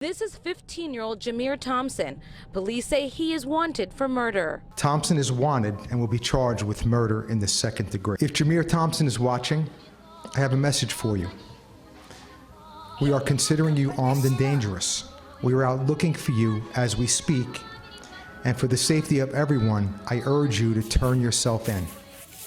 This is 15-year-old Jameer Thompson. Police say he is wanted for murder. Thompson is wanted and will be charged with murder in the second degree. If Jameer Thompson is watching, I have a message for you. We are considering you armed and dangerous. We are out looking for you as we speak. And for the safety of everyone, I urge you to turn yourself in.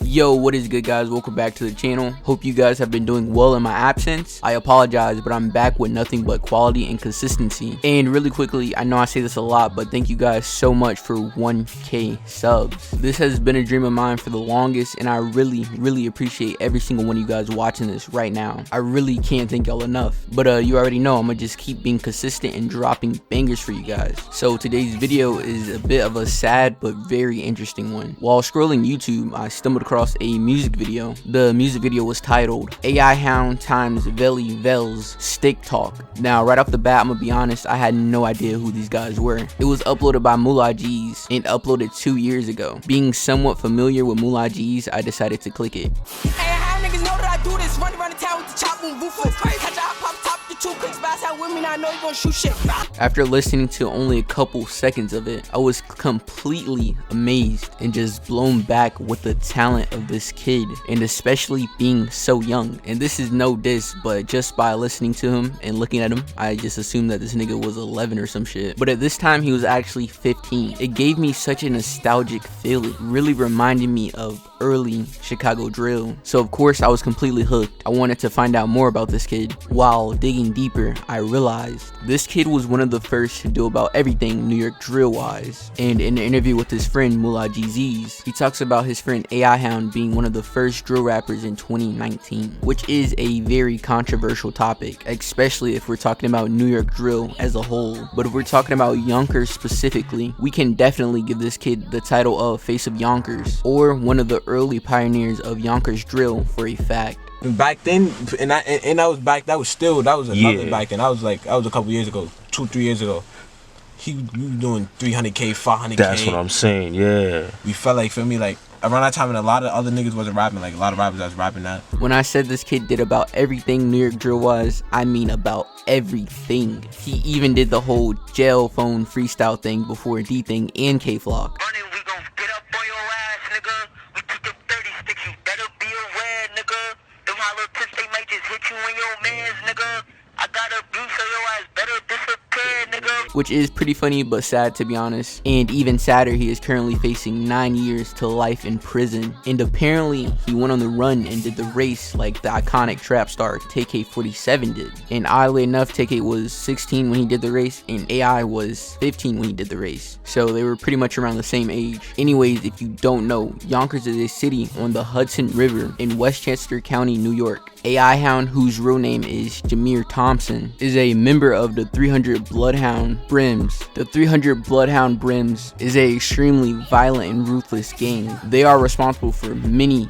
Yo, what is good, guys? Welcome back to the channel. Hope you guys have been doing well in my absence. I apologize, but I'm back with nothing but quality and consistency. And really quickly, I know I say this a lot, but thank you guys so much for 1K subs. This has been a dream of mine for the longest, and I really appreciate every single one of you guys watching this right now. I really can't thank y'all enough. But you already know I'm gonna just keep being consistent and dropping bangers for you guys. So today's video is a bit of a sad but very interesting one. While scrolling YouTube, I stumbled across a music video. The music video was titled AI Hound times Veli Vel's Stick Talk. Now, right off the bat, I'm gonna be honest, I had no idea who these guys were. It was uploaded by Moolah G's and uploaded 2 years ago. Being somewhat familiar with Moolah G's, I decided to click it. Hey, how niggas know that I do this? Run around the town with the chop and roof. Catch a hot pop top, the 2 clicks, bass out with me, now I know you gonna shoot shit. After listening to only a couple seconds of it, I was completely amazed and just blown back with the talent of this kid, and especially being so young. And this is no diss, but just by listening to him and looking at him, I just assumed that this nigga was 11 or some shit. But at this time, he was actually 15. It gave me such a nostalgic feeling, really reminded me of early Chicago drill. So of course I was completely hooked. I wanted to find out more about this kid. While digging deeper, I realized this kid was one of the first to do about everything New York drill wise. And in an interview with his friend Moolah GZ's, he talks about his friend AI Hound being one of the first drill rappers in 2019, which is a very controversial topic, especially if we're talking about New York drill as a whole. But if we're talking about Yonkers specifically, we can definitely give this kid the title of Face of Yonkers, or one of the early pioneers of Yonkers drill for a fact. Back then, and that was another back then. I was a couple years ago, 2-3 years ago. He was doing 300K, 500K. That's what I'm saying, yeah. We felt like, feel me, like around that time, and a lot of other niggas wasn't rapping, like a lot of rappers that was rapping that. When I said this kid did about everything New York drill was, I mean about everything. He even did the whole jail phone freestyle thing before D-Thing and K-Flock. We gon' get up on your ass, nigga. We took the 30 sticks, you better be aware, nigga. Them hollow tips, they might just hit you in your mans, nigga. I got a beef, so your ass better disappear, nigga. Which is pretty funny but sad, to be honest. And even sadder, he is currently facing 9 years to life in prison. And apparently he went on the run and did the race like the iconic trap star Tay-K 47 did. And oddly enough, Tay-K was 16 when he did the race, and AI was 15 when he did the race. So they were pretty much around the same age. Anyways, if you don't know, Yonkers is a city on the Hudson River in Westchester County, New York. AI Hound, whose real name is Jameer Thompson, is a member of the 300 Bloodhound Brims. The 300 Bloodhound Brims is a extremely violent and ruthless gang. They are responsible for many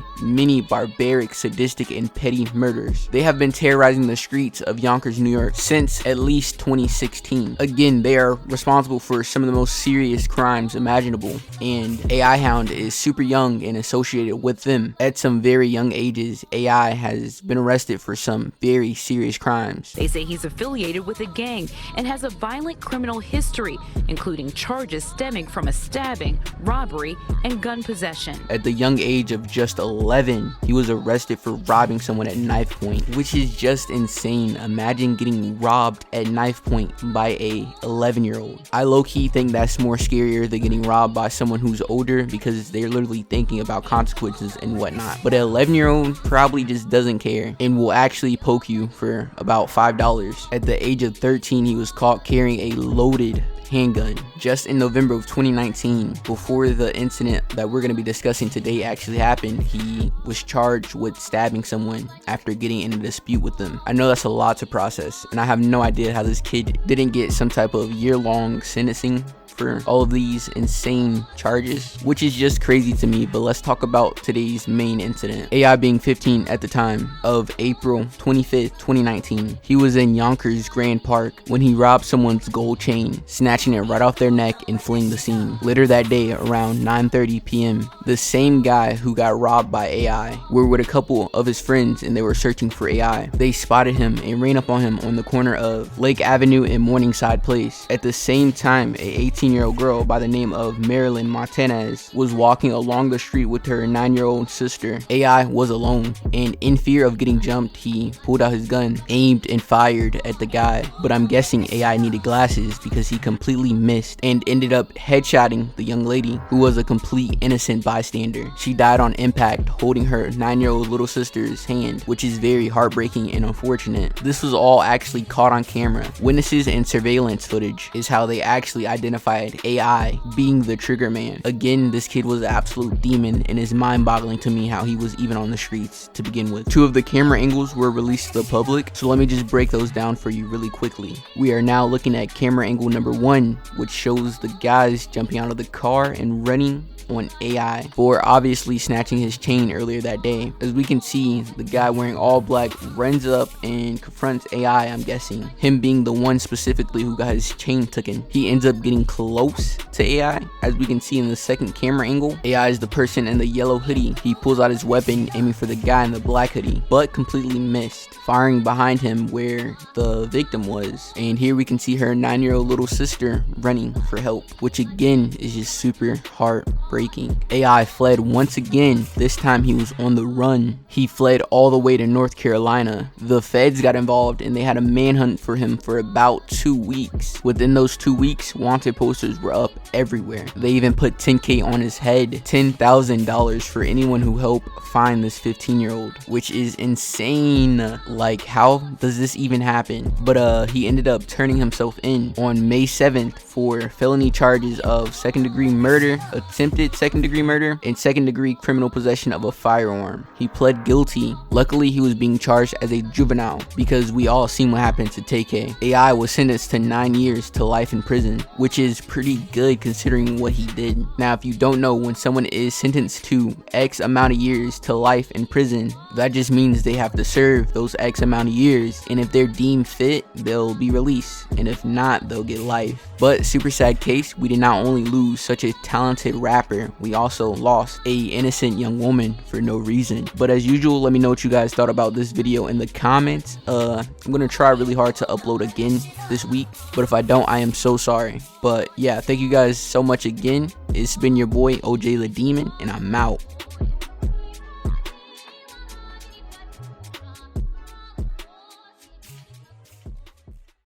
barbaric, sadistic, and petty murders. They have been terrorizing the streets of Yonkers, New York since at least 2016. Again, they are responsible for some of the most serious crimes imaginable, and AI Hound is super young and associated with them. At some very young ages, AI has been arrested for some very serious crimes. They say he's affiliated with a gang and has a violent criminal history, including charges stemming from a stabbing, robbery, and gun possession. At the young age of just 11, he was arrested for robbing someone at knife point, which is just insane. Imagine getting robbed at knife point by a 11-year-old. I low-key think that's more scarier than getting robbed by someone who's older, because they're literally thinking about consequences and whatnot. But an 11-year-old probably just doesn't care and will actually poke you for about $5. At the age of 13, he was caught carrying a loaded handgun. Just in November of 2019, before the incident that we're going to be discussing today actually happened, he was charged with stabbing someone after getting in a dispute with them. I know that's a lot to process, and I have no idea how this kid didn't get some type of year-long sentencing for all of these insane charges, which is just crazy to me. But let's talk about today's main incident. AI being 15 at the time of April 25th, 2019. He was in Yonkers Grand Park when he robbed someone's gold chain, snatching it right off their neck and fleeing the scene. Later that day, around 9:30 p.m., the same guy who got robbed by AI were with a couple of his friends and they were searching for AI. They spotted him and ran up on him on the corner of Lake Avenue and Morningside Place. At the same time, a 18-year-old girl by the name of Marilyn Martinez was walking along the street with her 9-year-old sister. AI was alone, and in fear of getting jumped, he pulled out his gun, aimed and fired at the guy. But I'm guessing AI needed glasses because he completely missed and ended up headshotting the young lady, who was a complete innocent bystander. She died on impact holding her 9-year-old little sister's hand, which is very heartbreaking and unfortunate. This was all actually caught on camera. Witnesses and surveillance footage is how they actually identified AI being the trigger man. Again, this kid was an absolute demon, and it's mind-boggling to me how he was even on the streets to begin with. 2 of the camera angles were released to the public, so let me just break those down for you really quickly. We are now looking at camera angle number 1, which shows the guys jumping out of the car and running on AI for obviously snatching his chain earlier that day. As we can see, the guy wearing all black runs up and confronts AI, I'm guessing. Him being the one specifically who got his chain taken. He ends up getting close to AI. As we can see in the second camera angle, AI is the person in the yellow hoodie. He pulls out his weapon aiming for the guy in the black hoodie, but completely missed, firing behind him where the victim was. And here we can see her 9-year-old little sister running for help, which again is just super heartbreaking. AI fled once again. This time he was on the run. He fled all the way to North Carolina. The feds got involved and they had a manhunt for him for about 2 weeks. Within those 2 weeks, wanted posters were up everywhere. They even put $10K on his head, $10,000 for anyone who helped find this 15-year-old, which is insane. Like, how does this even happen? But he ended up turning himself in on May 7th for felony charges of second-degree murder, attempted second-degree murder, and second-degree criminal possession of a firearm. He pled guilty. Luckily, he was being charged as a juvenile because we all seen what happened to Tay-K. AI was sentenced to 9 years to life in prison, which is pretty good considering what he did. Now, if you don't know, when someone is sentenced to X amount of years to life in prison, that just means they have to serve those X amount of years, and if they're deemed fit, they'll be released, and if not, they'll get life. But super sad case, we did not only lose such a talented rapper, we also lost a innocent young woman for no reason. But as usual, let me know what you guys thought about this video in the comments. I'm gonna try really hard to upload again this week, but if I don't, I am so sorry. But yeah, thank you guys so much again. It's been your boy OJ the Demon, and I'm out.